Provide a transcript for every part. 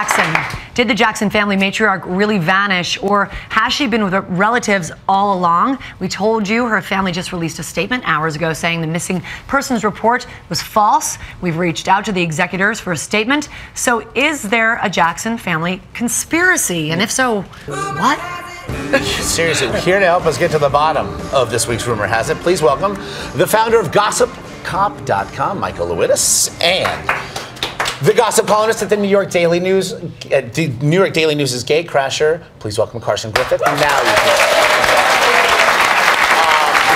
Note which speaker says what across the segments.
Speaker 1: Jackson. Did the Jackson family matriarch really vanish, or has she been with her relatives all along? We told you her family just released a statement hours ago saying the missing persons report was false. We've reached out to the executors for a statement. So is there a Jackson family conspiracy? And if so, what?
Speaker 2: Seriously, here to help us get to the bottom of this week's Rumor Has It, please welcome the founder of GossipCop.com, Michael Lewis, and the gossip columnist at the New York Daily News, the New York Daily News' Gay Crasher. Please welcome Carson Griffith. Now you can.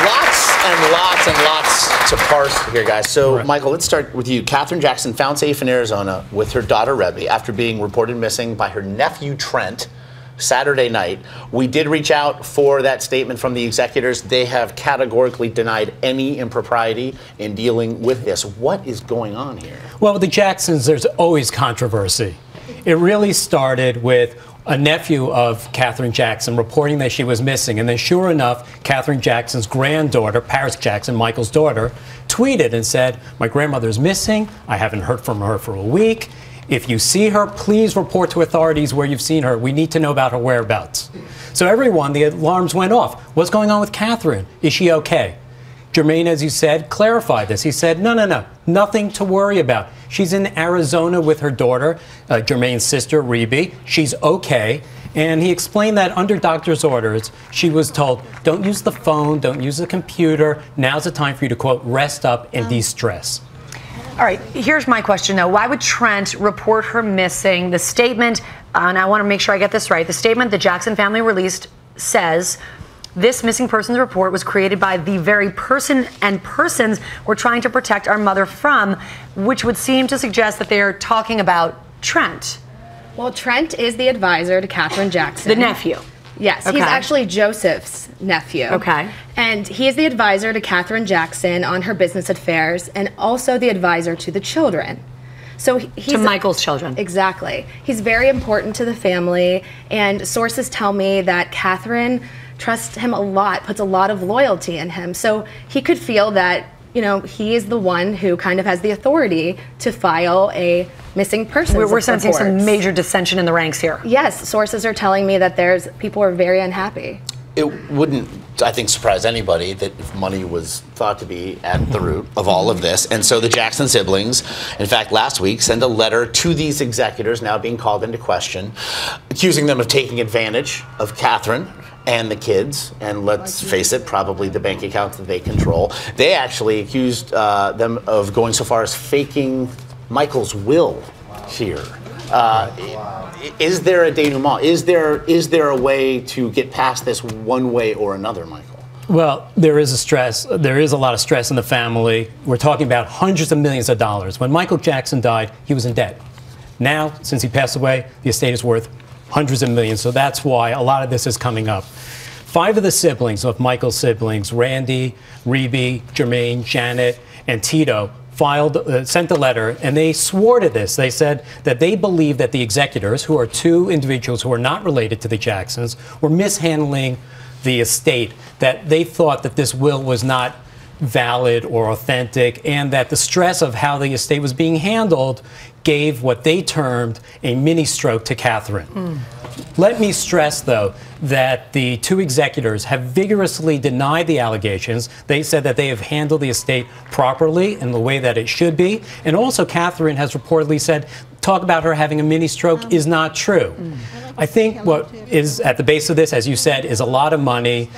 Speaker 2: Lots and lots to parse here, guys. So, Michael, let's start with you. Catherine Jackson found safe in Arizona with her daughter, Rebby, after being reported missing by her nephew, Trent, Saturday night. We did reach out for that statement from the executors. They have categorically denied any impropriety in dealing with this. What is going on here?
Speaker 3: Well, with the Jacksons, there's always controversy. It really started with a nephew of Catherine Jackson reporting that she was missing. And then sure enough, Catherine Jackson's granddaughter, Paris Jackson, Michael's daughter, tweeted and said, "My grandmother's missing. I haven't heard from her for a week. If you see her, please report to authorities where you've seen her. We need to know about her whereabouts." So everyone, the alarms went off. What's going on with Catherine? Is she okay? Jermaine, as you said, clarified this. He said, no, nothing to worry about. She's in Arizona with her daughter, Jermaine's sister, Reby. She's okay. And he explained that under doctor's orders, she was told, don't use the phone, don't use the computer. Now's the time for you to, quote, rest up and de-stress.
Speaker 1: All right, here's my question, though. Why would Trent report her missing? The statement, and I want to make sure I get this right, the statement the Jackson family released says this missing persons report was created by the very person and persons we're trying to protect our mother from, which would seem to suggest that they are talking about Trent.
Speaker 4: Well, Trent is the advisor to Catherine Jackson.
Speaker 1: The nephew.
Speaker 4: Yes,
Speaker 1: okay.
Speaker 4: He's actually Joseph's nephew.
Speaker 1: Okay.
Speaker 4: And he is the advisor to Catherine Jackson on her business affairs and also the advisor to the children. So he's
Speaker 1: to Michael's children.
Speaker 4: Exactly. He's very important to the family, and sources tell me that Catherine trusts him a lot, puts a lot of loyalty in him. So he could feel that, you know, he is the one who kind of has the authority to file a missing persons report.
Speaker 1: We're sensing some major dissension in the ranks here.
Speaker 4: Yes, sources are telling me that people are very unhappy.
Speaker 2: It wouldn't, I think, surprise anybody that if money was thought to be at the root of all of this. And so the Jackson siblings, in fact, last week, sent a letter to these executors now being called into question, accusing them of taking advantage of Catherine and the kids, and let's face it, probably the bank accounts that they control. They actually accused them of going so far as faking Michael's will here. Is there a denouement? Is there a way to get past this one way or another, Michael?
Speaker 3: Well, there is a lot of stress in the family. We're talking about hundreds of millions of dollars. When Michael Jackson died, he was in debt. Now, since he passed away, the estate is worth hundreds of millions. So that's why a lot of this is coming up. 5 of the siblings of Michael's siblings, Randy, Reby, Jermaine, Janet, and Tito, sent a letter, and they swore to this. They said that they believe that the executors, who are 2 individuals who are not related to the Jacksons, were mishandling the estate, that they thought that this will was not valid or authentic, and that the stress of how the estate was being handled gave what they termed a mini stroke to Catherine. Let me stress, though, that the 2 executors have vigorously denied the allegations. They said that they have handled the estate properly in the way that it should be. And also, Catherine has reportedly said, talk about her having a mini stroke is not true. I think what is at the base of this, as you said, is a lot of money.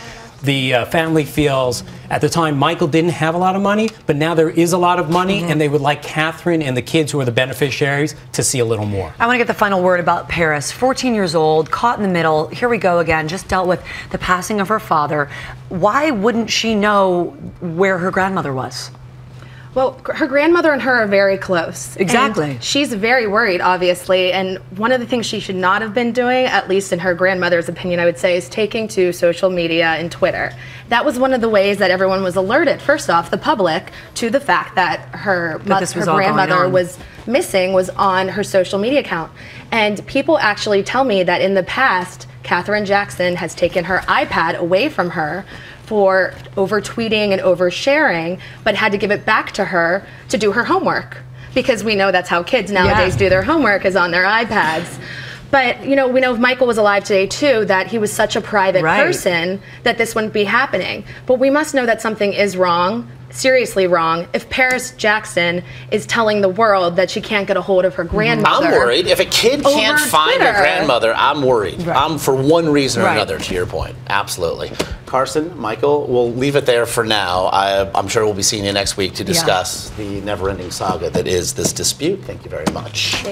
Speaker 3: The family feels at the time Michael didn't have a lot of money, but now there is a lot of money, and they would like Catherine and the kids who are the beneficiaries to see a little more.
Speaker 1: I want to get the final word about Paris. 14 years old, caught in the middle. Here we go again, just dealt with the passing of her father. Why wouldn't she know where her grandmother was?
Speaker 4: Well, her grandmother and her are very close.
Speaker 1: Exactly.
Speaker 4: And she's very worried, obviously, and one of the things she should not have been doing, at least in her grandmother's opinion, I would say, is taking to social media and Twitter. That was one of the ways that everyone was alerted, first off, the public, to the fact that her grandmother was missing, was on her social media account. And people actually tell me that in the past, Catherine Jackson has taken her iPad away from her for over tweeting and over sharing, but had to give it back to her to do her homework. because we know that's how kids nowadays do their homework, is on their iPads. But, you know, we know if Michael was alive today, too, that he was such a private person that this wouldn't be happening. But we must know that something is wrong, seriously wrong, if Paris Jackson is telling the world that she can't get a hold of her grandmother.
Speaker 2: I'm worried. If a kid can't find her grandmother, I'm worried. I'm for one reason or another, to your point. Absolutely. Carson, Michael, we'll leave it there for now. I'm sure we'll be seeing you next week to discuss the never-ending saga that is this dispute. Thank you very much.